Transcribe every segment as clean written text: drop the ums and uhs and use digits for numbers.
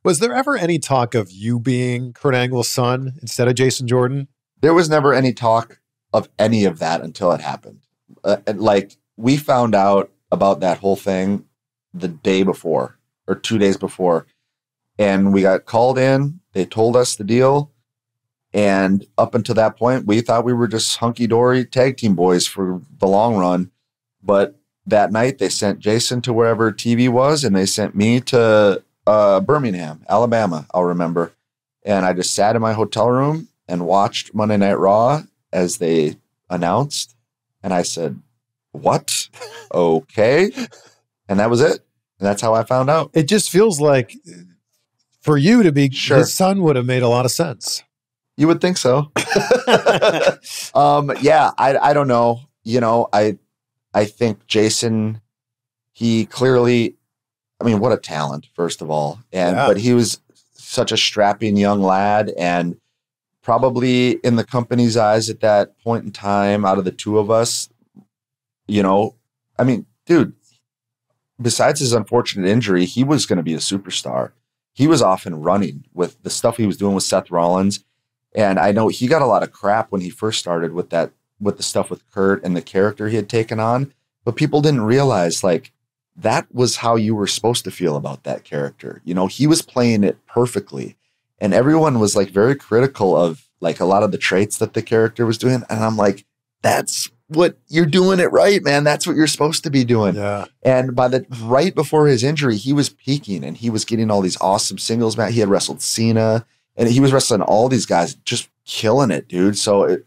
Was there ever any talk of you being Kurt Angle's son instead of Jason Jordan? There was never any talk of any of that until it happened. Like, we found out about that whole thing the day before or 2 days before. And we got called in. They told us the deal. And up until that point, we thought we were just hunky-dory tag team boys for the long run. But that night, they sent Jason to wherever TV was, and they sent me to Birmingham, Alabama, I'll remember. And I just sat in my hotel room and watched Monday Night Raw as they announced. And I said, what? Okay. And that was it. And that's how I found out. It just feels like for you to be Sure. his son would have made a lot of sense. You would think so. Yeah, I don't know. You know, I think Jason, he clearly, I mean, what a talent, first of all. And Yeah. but he was such a strapping young lad, and probably in the company's eyes at that point in time, out of the two of us, you know, I mean, dude, besides his unfortunate injury, he was going to be a superstar. He was off and running with the stuff he was doing with Seth Rollins. And I know he got a lot of crap when he first started with the stuff with Kurt and the character he had taken on, but people didn't realize, like, that was how you were supposed to feel about that character. You know, he was playing it perfectly, and everyone was like very critical of like a lot of the traits that the character was doing. And I'm like, that's what you're doing it right, man. That's what you're supposed to be doing. Yeah. And right before his injury, he was peaking and he was getting all these awesome singles matches. He had wrestled Cena. And he was wrestling all these guys, just killing it, dude. So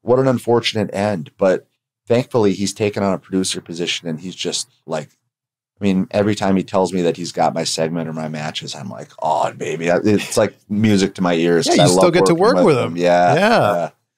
what an unfortunate end. But thankfully, he's taken on a producer position, and he's just like, I mean, every time he tells me that he's got my segment or my matches, I'm like, oh, baby. It's like music to my ears. Yeah, you still get to work with him. Yeah.